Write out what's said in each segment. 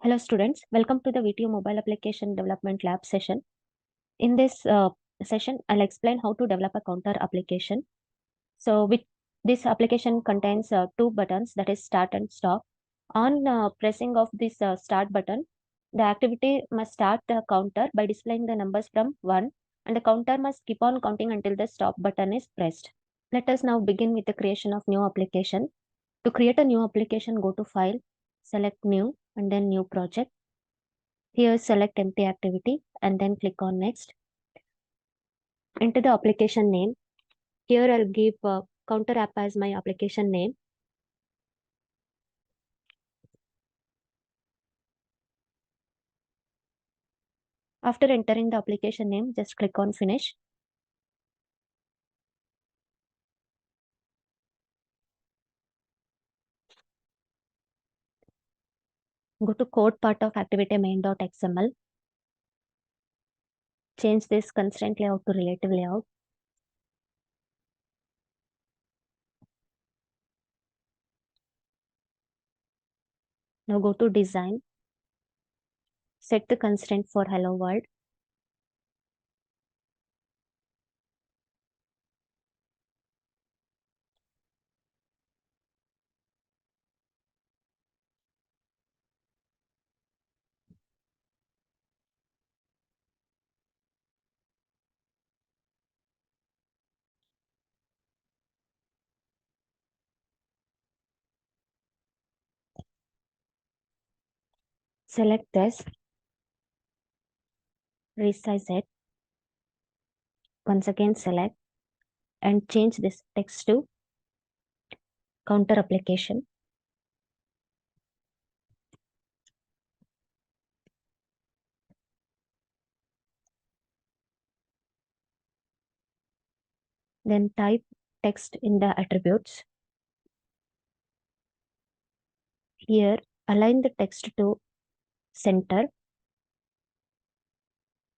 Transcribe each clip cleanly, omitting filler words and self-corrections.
Hello students, welcome to the VTO Mobile Application Development Lab session. In this session, I'll explain how to develop a counter application. So this application contains two buttons, that is start and stop. On pressing of this start button, the activity must start the counter by displaying the numbers from 1, and the counter must keep on counting until the stop button is pressed. Let us now begin with the creation of new application. To create a new application, go to File, select New, and then New Project. Here select empty activity and then click on next. Enter the application name. Here I'll give counter app as my application name. After entering the application name, just click on finish. Go to code part of activity main.xml. Change this constraint layout to relative layout. Now go to design. Set the constraint for hello world. Select this. Resize it. Once again select and change this text to counter application. Then type text in the attributes. Here align the text to center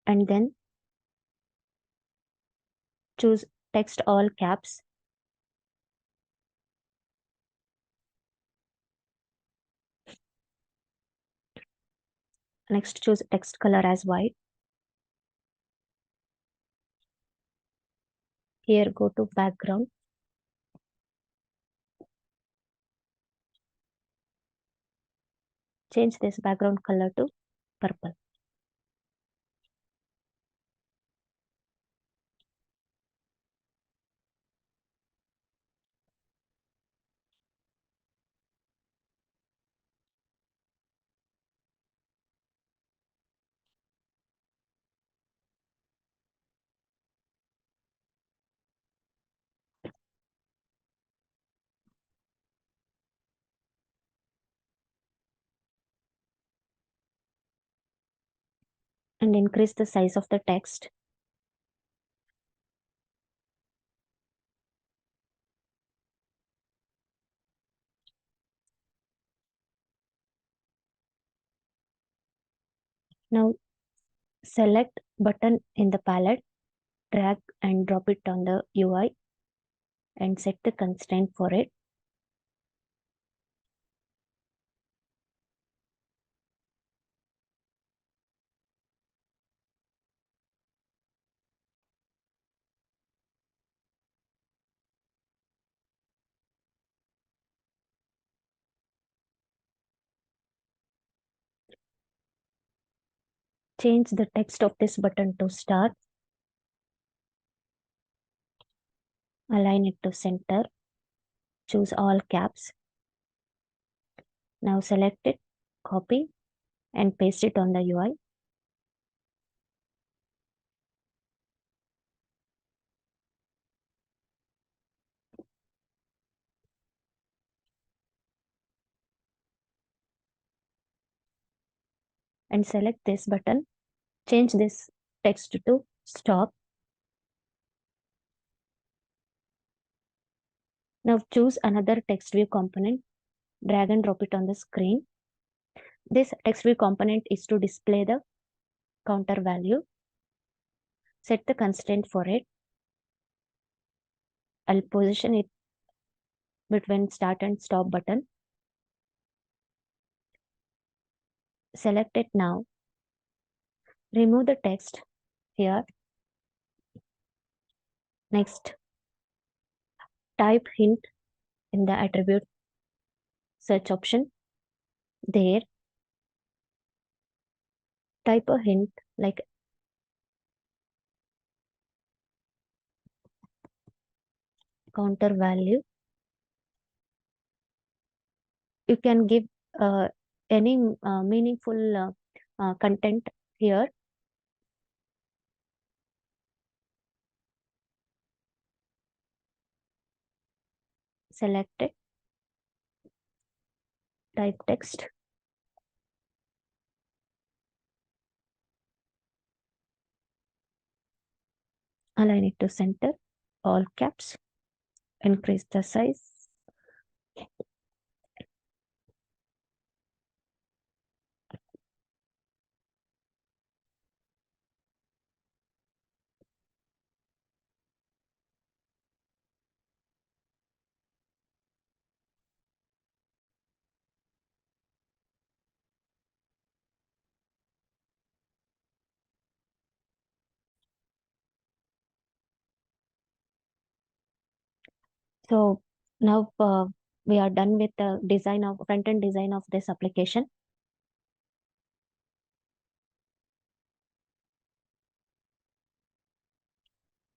and then choose text all caps. Next choose text color as white. Here go to background. Change this background color to purple. And increase the size of the text. Now select button in the palette, drag and drop it on the UI and set the constraint for it. Change the text of this button to star. Align it to center. Choose all caps. Now select it, copy and paste it on the UI. And select this button. Change this text to stop. Now choose another text view component. Drag and drop it on the screen. This text view component is to display the counter value. Set the constraint for it. I'll position it between start and stop button. select it now, remove the text here. Next, type hint in the attribute search option. There, type a hint like counter value. You can give any meaningful content here. Select it, type text, align it to center, all caps, increase the size. So now we are done with the design of front-end design of this application.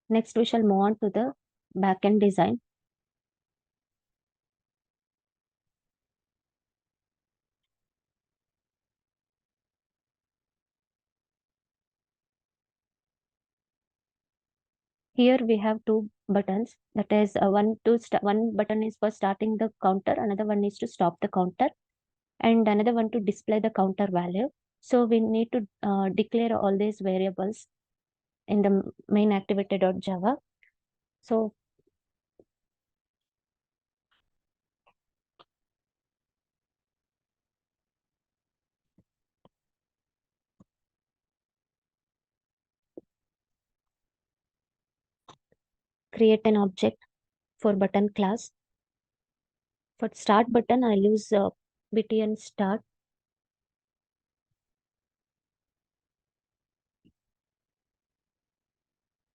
Next, we shall move on to the back-end design. Here we have two buttons. That is one button is for starting the counter, another one is to stop the counter, and another one to display the counter value. So we need to declare all these variables in the main activity.java. So create an object for button class. For start button, I'll use btn start.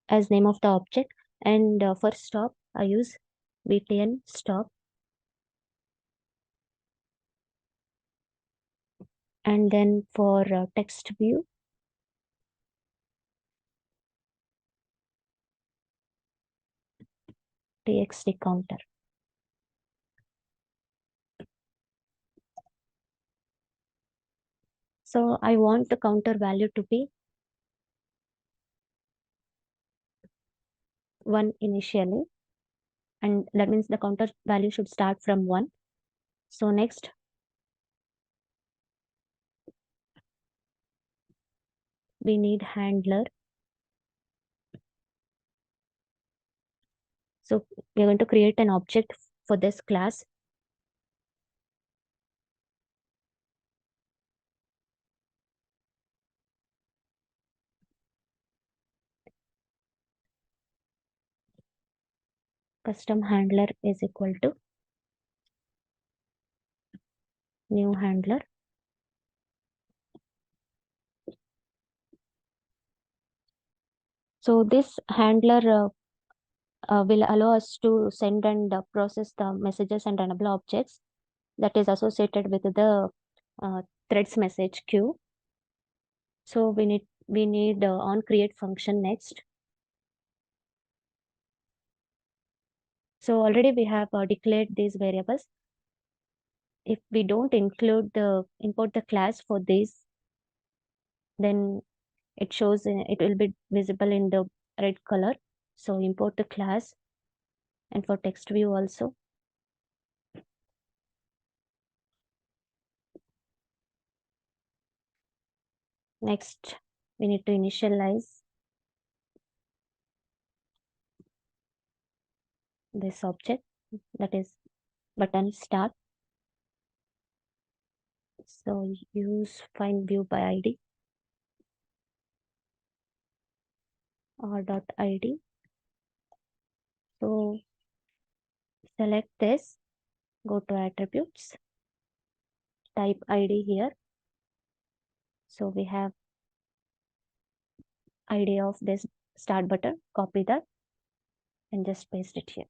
As name of the object, and for stop I use btn stop, and then for text view txt counter. So I want the counter value to be 1 initially, and that means the counter value should start from 1. So next, we need handler. So we are going to create an object for this class. Custom handler is equal to new handler. So this handler will allow us to send and process the messages and enable objects that is associated with the threads message queue. So we need on create function next. So already we have declared these variables. If we don't import the class for this, then it will be visible in the red color. So import the class, and for text view also. Next, we need to initialize this object, that is button start. So use find view by id or dot id. So select this, go to attributes, type id here, So we have ID of this start button, copy that and just paste it here.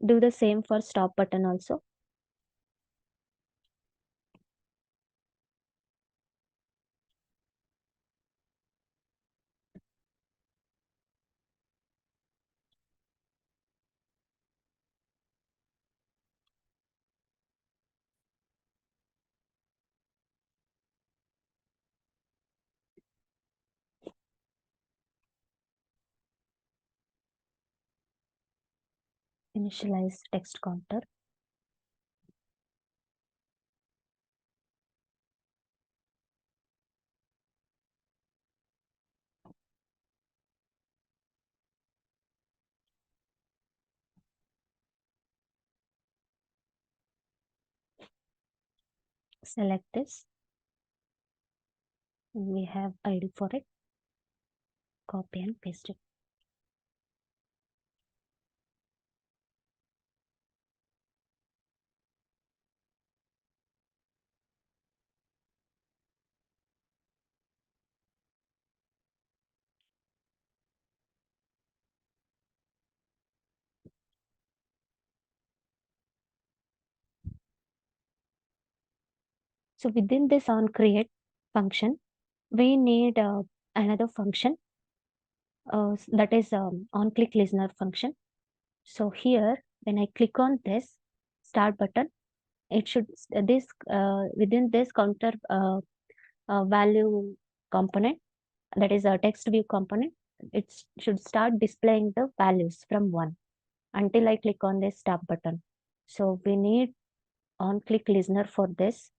Do the same for stop button also. Initialize text counter. Select this. We have ID for it. Copy and paste it. So within this on create function, we need another function that is on click listener function. So here, when I click on this start button, it should this within this counter value component, that is a text view component, it should start displaying the values from 1 until I click on this stop button. So we need on click listener for this.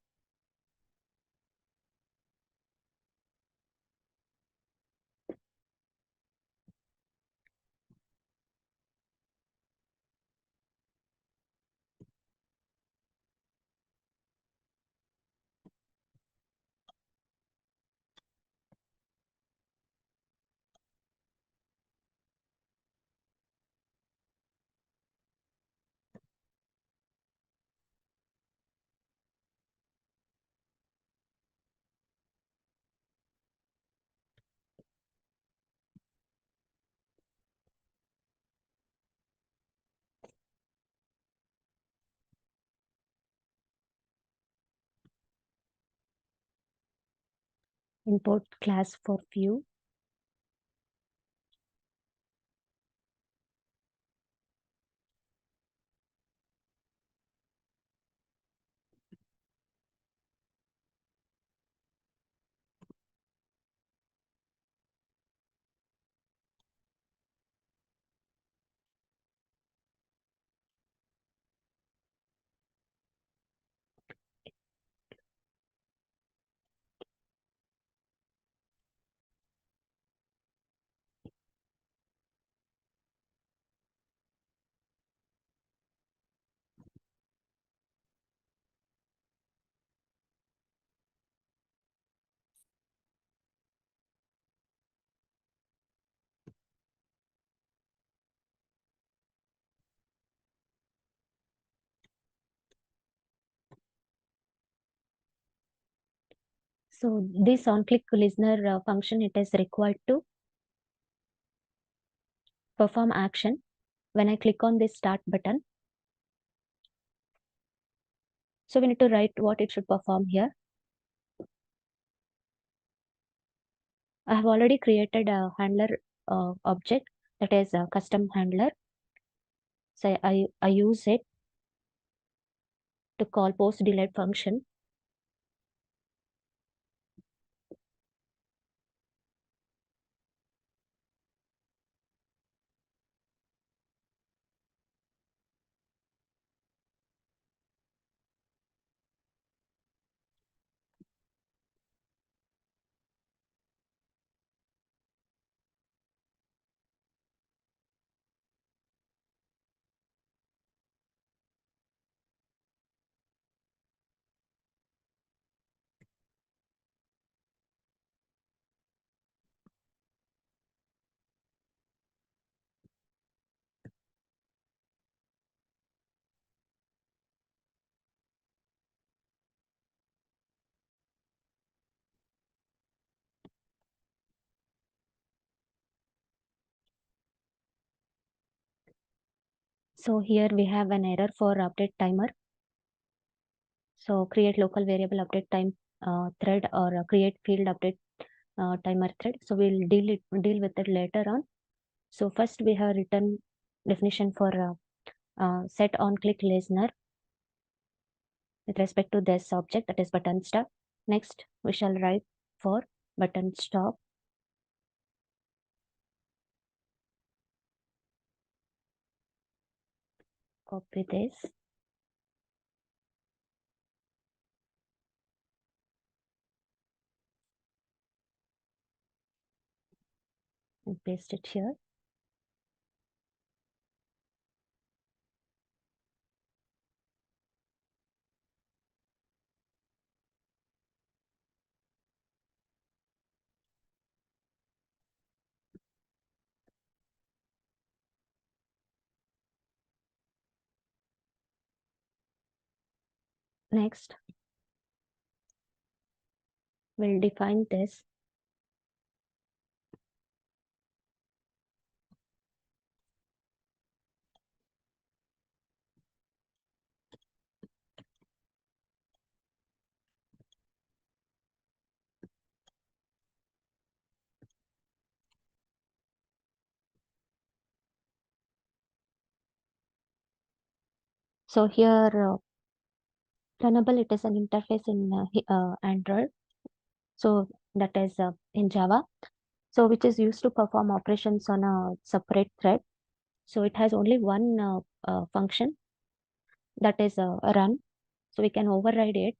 Import class for view. So this on click listener function, it is required to perform action when I click on this start button. So we need to write what it should perform here. I have already created a handler object, that is a custom handler. So I use it to call post delete function. So here we have an error for update timer. So create local variable update time thread, or create field update timer thread. So we'll deal with it later on. So first we have written definition for set on click listener with respect to this object, that is button stop. Next we shall write for button stop. Copy this. And paste it here. Next we'll define this. So here runnable, it is an interface in Android. So that is in Java. So which is used to perform operations on a separate thread. So it has only one function, that is run. So we can override it.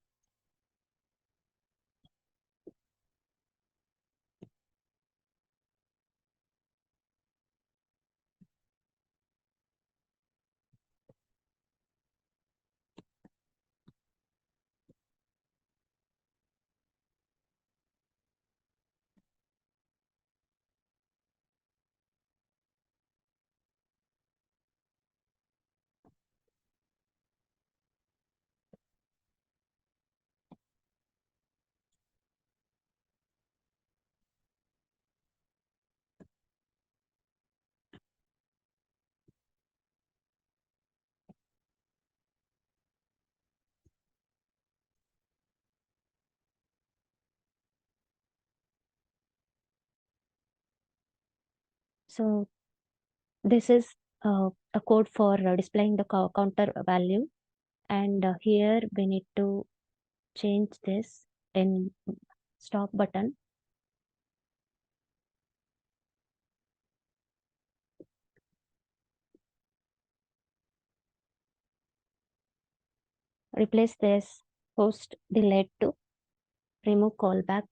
So this is a code for displaying the counter value, and here we need to change this in stop button. Replace this post delayed to remove callback.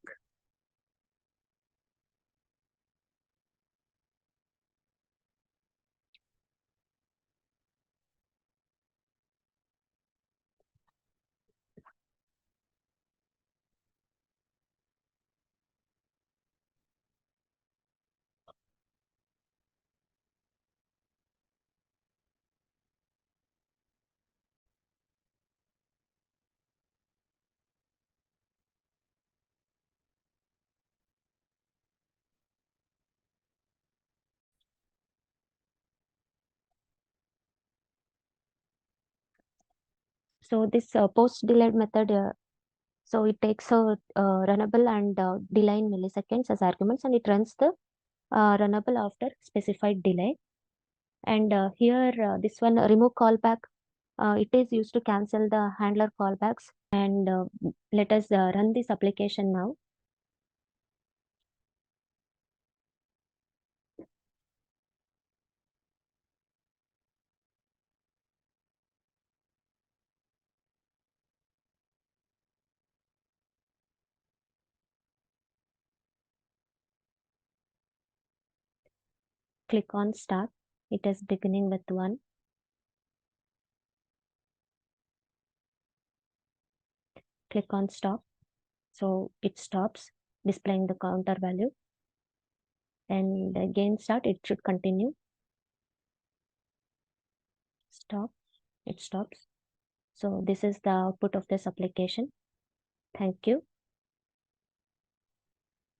So this post delayed method, so it takes a runnable and delay in milliseconds as arguments, and it runs the runnable after specified delay. And here this one remove callback, it is used to cancel the handler callbacks. And let us run this application now. Click on start. It is beginning with 1. Click on stop. So it stops displaying the counter value. And again start, it should continue. Stop, it stops. So this is the output of this application. Thank you.